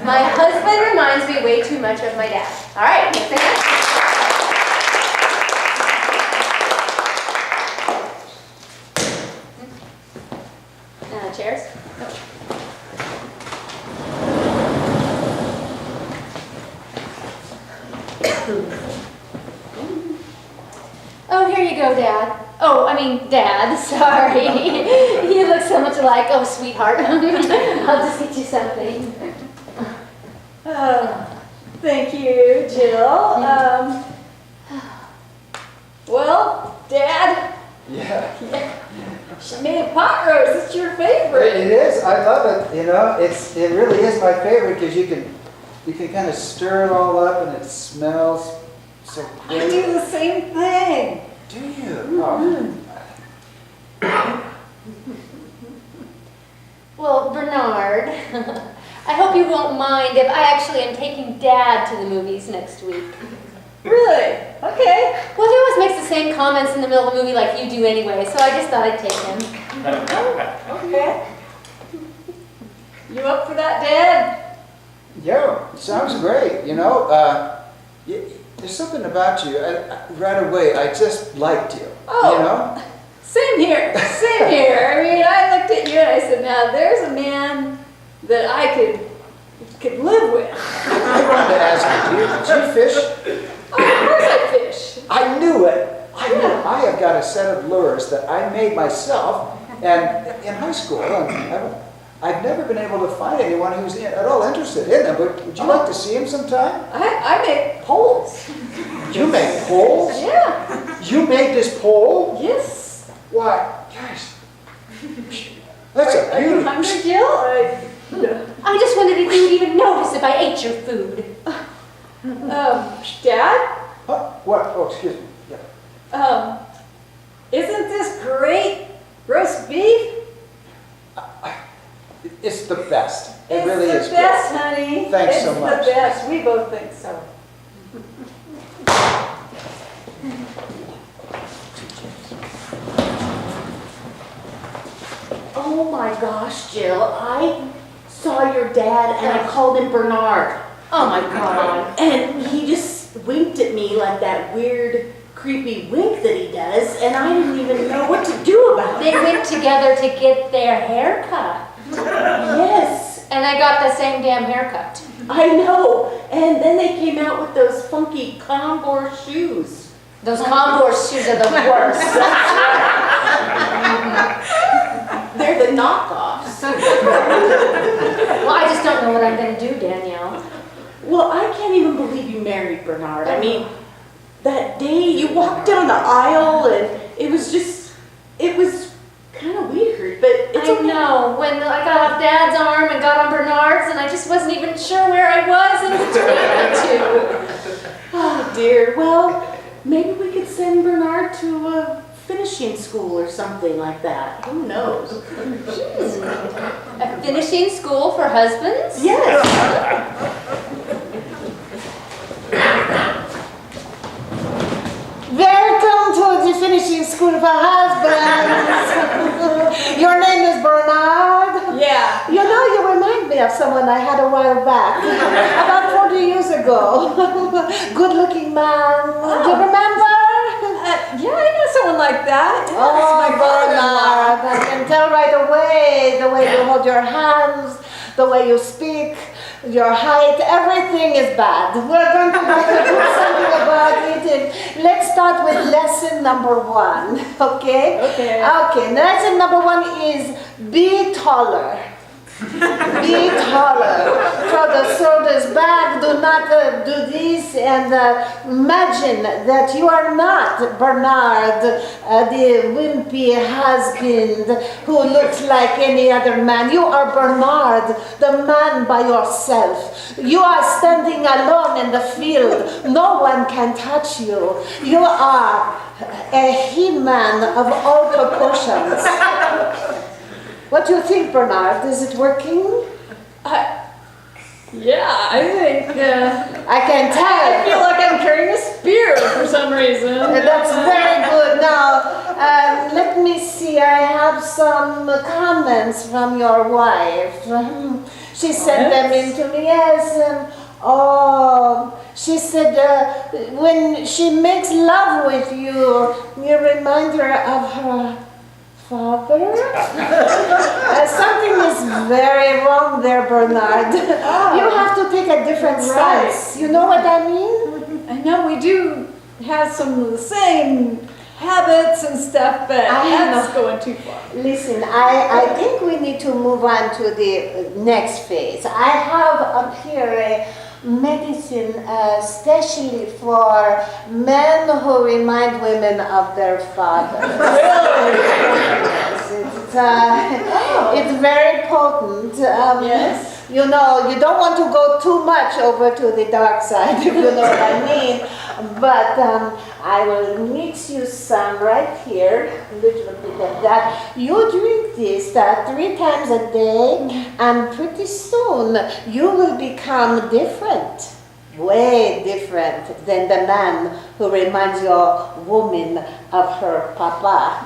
My husband reminds me way too much of my dad. All right, next thing. Chairs? Oh, here you go, Dad. Oh, I mean, Dad, sorry. You look so much alike. Oh, sweetheart. I'll just get you something. Thank you, Jill. Well, Dad. Yeah. She made pot roast. It's your favorite. It is. I love it. You know, it really is my favorite because you can kind of stir it all up and it smells so great. I do the same thing. Do you? Oh. Well, Bernard, I hope you won't mind if I actually am taking Dad to the movies next week. Really? Okay. Well, he always makes the same comments in the middle of the movie like you do anyway, so I just thought I'd take him. Okay. You up for that, Dad? Yeah, sounds great. You know, there's something about you. Right away, I just liked you. Oh. You know? Same here. Same here. I mean, I looked at you and I said, now there's a man that I could live with. I wanted to ask you, do you fish? Oh, of course I fish. I knew it. I knew it. I have got a set of lures that I made myself and in high school. And I've never been able to find anyone who's at all interested in them, but would you like to see him sometime? I make poles. You make poles? Yeah. You made this pole? Yes. Why, gosh, that's a Are you beauty. hungry, Jill? I just wondered if you would even notice if I ate your food. Dad? What? Oh, excuse me. Yeah. Isn't this great roast beef? It's the best. It It's really is the best, honey. Thanks so much. It's the best. We both think so. Oh my gosh, Jill, I saw your dad and I called him Bernard. Oh my God. And he just winked at me like that weird, creepy wink that he does, and I didn't even know what to do about They it. went together to get their hair cut. Yes, And I got the same damn haircut. I know. And then they came out with those funky Converse shoes. Those Converse shoes are the worst. They're the knockoffs. Well, I just don't know what I'm going to do, Danielle. Well, I can't even believe you married Bernard. I mean, that day you walked down the aisle and it was kind of weird, but it's I okay. know. When I got off Dad's arm and got on Bernard's, and I just wasn't even sure where I was in between the two. Oh dear. Well, maybe we could send Bernard to a finishing school or something like that. Who knows? A finishing school for husbands? Yes. Welcome to the finishing school for husbands. Your name is Bernard? Yeah. You know, you remind me of someone I had a while back, about 40 years ago. Good-looking man. Do you remember? Yeah, I know someone like that. Yeah, Oh, it's my brother-in-law. Bernard, I can tell right away, the way you hold your hands, the way you speak, your height, everything is bad. We're going to have to do something about it. And let's start with lesson number 1, okay? Okay. Okay, lesson number 1 is be taller. Be taller. Throw the shoulders back, do not do this, and imagine that you are not Bernard, the wimpy husband who looks like any other man. You are Bernard, the man by yourself. You are standing alone in the field. No one can touch you. You are a he-man of all proportions. What do you think, Bernard? Is it working? Yeah, I think, I can I tell. feel like I'm carrying a spear for some reason. That's very good. Now, let me see. I have some comments from your wife. She sent them in to me. Yes. She said when she makes love with you, you remind her of her father. Something is very wrong there, Bernard. You have to take a different Right. stance. You know what I mean? I know we do have some of the same habits and stuff, but I that's know. going too far. Listen, I think we need to move on to the next phase. I have up here a medicine especially for men who remind women of their fathers. Yes, it's very potent. Yes. You know, you don't want to go too much over to the dark side, if you know what I mean. But I will mix you some right here, a little bit of that. You drink this 3 times a day, and pretty soon you will become different. Way different than the man who reminds your woman of her papa.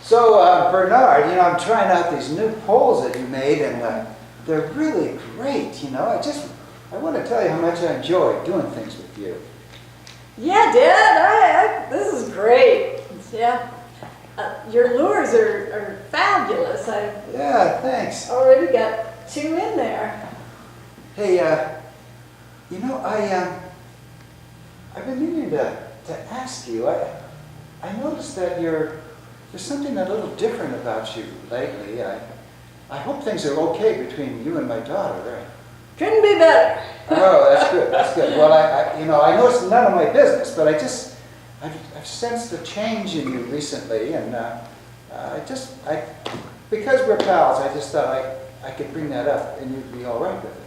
So, Bernard, I'm trying out these new polls that you made, and they're really great, I want to tell you how much I enjoy doing things with you. Yeah, Dad, this is great. Yeah. Your lures are fabulous. I've Yeah, thanks. already got 2 in there. Hey, I've been meaning to ask you, I noticed that there's something a little different about you lately. I hope things are okay between you and my daughter. Couldn't be better. Oh, that's good. That's good. Well, I know it's none of my business, but I've sensed a change in you recently, and because we're pals, I just thought I could bring that up, and you'd be all right with it.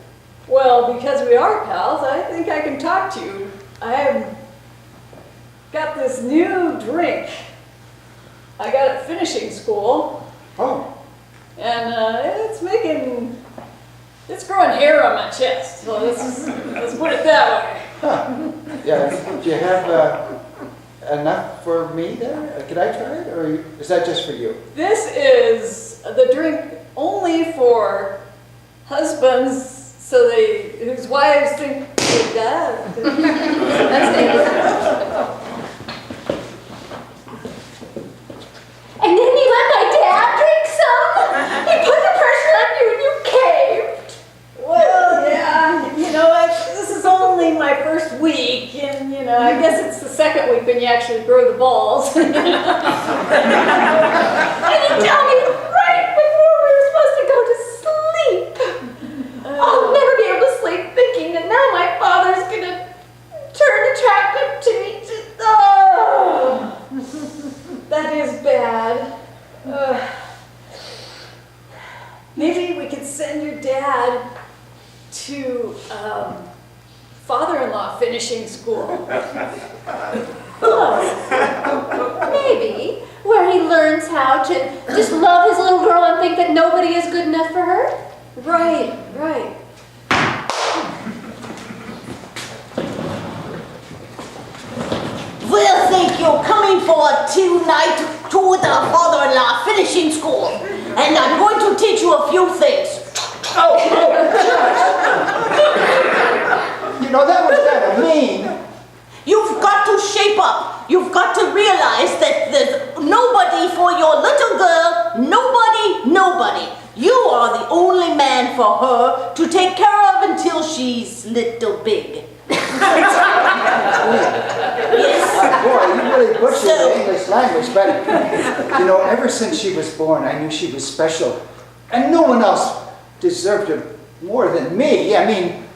Well, because we are pals, I think I can talk to you. I have got this new drink. I got it finishing school, Oh, and it's growing hair on my chest. So let's put it that way. huh. Yeah. Do you have enough for me there? Could I try it, or is that just for you? This is the drink only for husbands, whose wives think that. That's it. And then you let my dad drink some? He put the pressure on you and you caved. Well, yeah, this is only my first week, and I guess it's the second week when you actually grow the balls. And you tell me right before we were supposed to go to sleep. I'll never be able to sleep thinking that now my father's gonna turn attractive to me. Oh. That is bad. Maybe we could send your dad to father-in-law finishing school. Maybe, where he learns how to just love his little girl and think that nobody is good enough for her. Right. Well, thank you. Coming for a 2-night tour with our father-in-law finishing school. And I'm going to teach you a few things. That was kind of mean. You've got to shape up. You've got to realize that there's nobody for your little girl. Nobody. You are the only man for her to take care of until she's little big. Yes. Boy, you really butchered So- the English language, but ever since she was born, I knew she was special, and no one else deserved her more than me.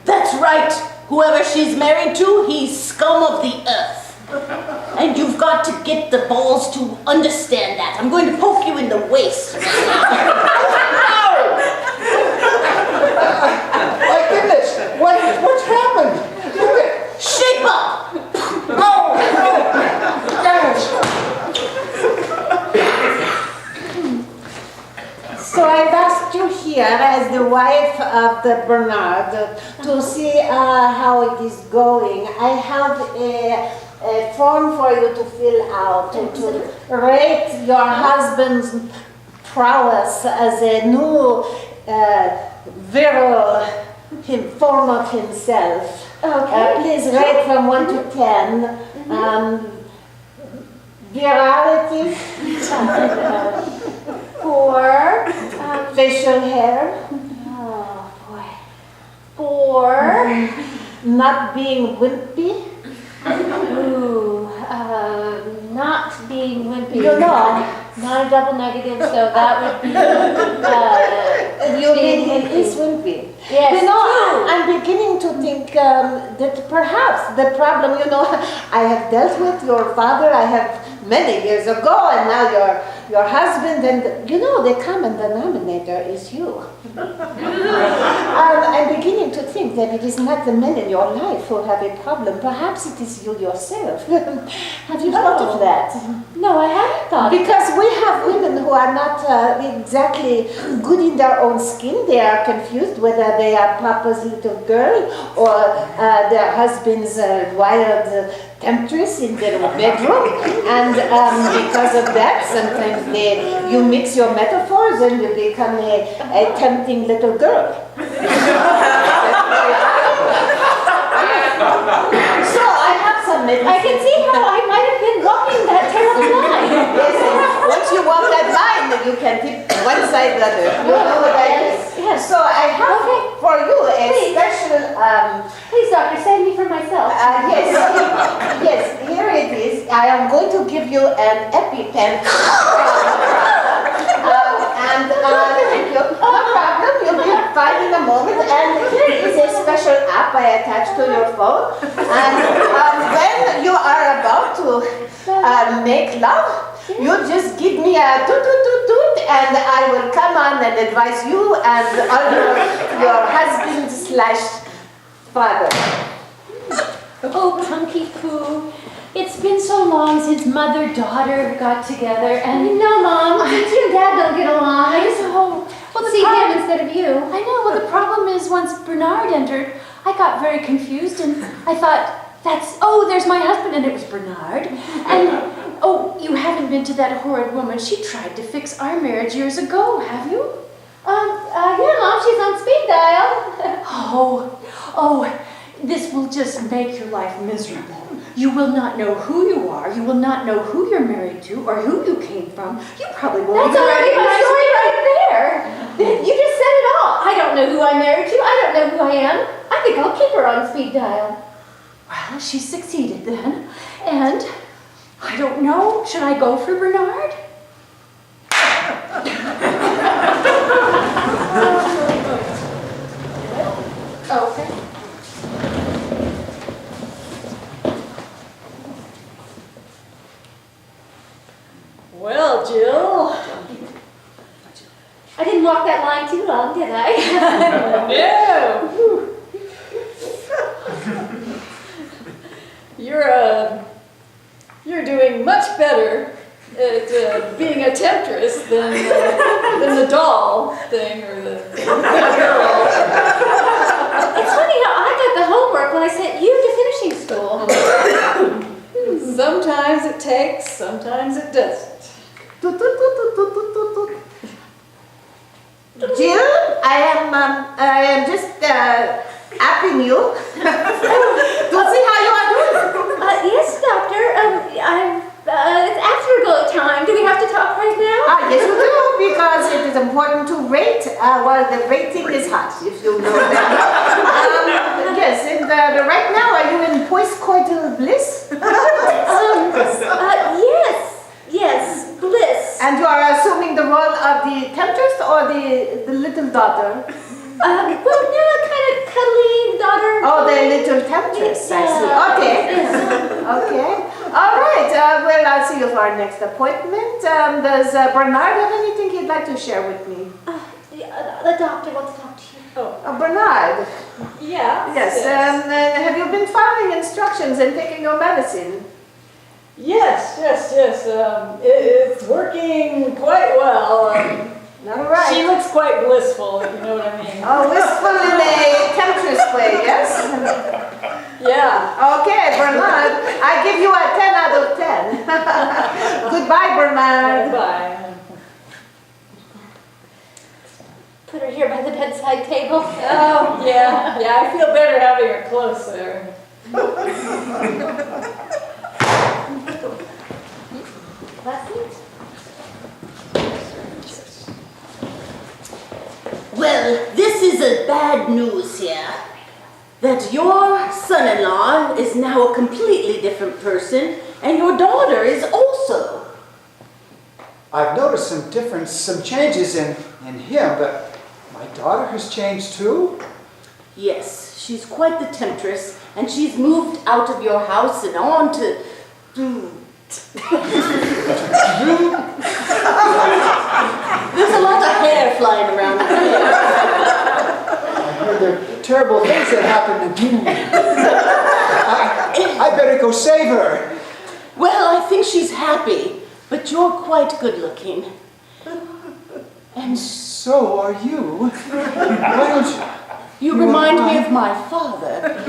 That's right. Whoever she's married to, he's scum of the earth. And you've got to get the balls to understand that. I'm going to poke you in the waist. My goodness, what's happened? Look at Shape up! gosh. here as the wife of the Bernard to see how it is going. I have a form for you to fill out to rate your husband's prowess as a new virile form of himself. Okay. Please rate from 1 to 10. Virality, 4. facial hair, Oh boy. 4. not being wimpy. Ooh, not being wimpy. You know. Not a double negative, so that would be, You being mean he wimpy. is wimpy. Yes, You know, true. I'm beginning to think that perhaps the problem, I have dealt with your father, I have many years ago, and now your husband, and the common denominator is you. I'm beginning to think that it is not the men in your life who have a problem. Perhaps it is you yourself. Have you thought of that? No, I haven't thought. Because we have women who are not exactly good in their own skin. They are confused whether they are Papa's little girl or their husband's wild temptress in their bedroom. And because of that, sometimes you mix your metaphors and you become a tempting little girl. So I have some medicine. I can see how I might have been walking that terrible line. Yes, and once you walk that line, you can tip one side or the other. You know what I mean? Yes. So I have for you a Please. special. Please, doctor, save me from myself. Yes, here it is. I am going to give you an EpiPen. Thank you. No problem. You'll be fine in a moment. And here is a special app I attach to your phone. And when you are about to make love, you just give me a toot toot toot toot, and I will come on and advise you and all your husband / father. Oh, Punky Poo. It's been so long since mother-daughter got together, and no, Mom, since you and Dad don't get along, I just see him instead of you. I know. Well, the problem is once Bernard entered, I got very confused and I thought, there's my husband, and it was Bernard. And, you haven't been to that horrid woman. She tried to fix our marriage years ago, have you? Yeah, Mom, she's on speed dial. This will just make your life miserable. You will not know who you are. You will not know who you're married to or who you came from. You probably won't That's even already my recognize story right there. You just said it all. I don't know who I'm married to. I don't know who I am. I think I'll keep her on speed dial. Well, she succeeded then. And I don't know. Should I go for Bernard? Okay. Well, Jill. I didn't walk that line too long, did I? No. You're doing much better at being a temptress than the doll thing or the girl. It's funny how I got the homework when I sent you to finishing school. Sometimes it takes, sometimes it doesn't. Jill, I am just apping you to see how you are doing. Yes, doctor. It's afterglow time. Do we have to talk right now? Yes, you do, because it is important to rate while the rating is hot, if you know that. Yes, and right now, are you in postcoital bliss? Yes, bliss. And you are assuming the role of the temptress or the little daughter? Well, kind of cuddly daughter. Oh, the little temptress, I see. Okay. Yeah. Okay. All right. Well, I'll see you for our next appointment. Does Bernard have anything he'd like to share with me? The doctor wants to talk to you. Oh, Bernard. Yeah. Yes. Have you been following instructions and taking your medicine? Yes. It's working quite well. All right. She looks quite blissful, if you know what I mean. Oh, wistful in a temptress way, yes? Yeah. Okay, Bernard, I give you a 10 out of 10. Goodbye, Bernard. Bye. Put her here by the bedside table. Oh, yeah, I feel better having her close there. Lessons? Well, this is a bad news here. That your son-in-law is now a completely different person, and your daughter is also. I've noticed some changes in him, but my daughter has changed too? Yes, she's quite the temptress, and she's moved out of your house and on to... There's a lot of hair flying around here. I heard there are terrible things that happened to you. I better go save her. Well, I think she's happy, but you're quite good looking. And so are you. Why don't you... You remind me of my father.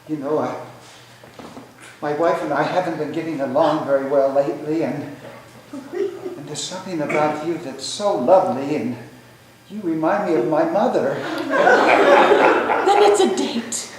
You know, my wife and I haven't been getting along very well lately, and there's something about you that's so lovely, and you remind me of my mother. Then it's a date.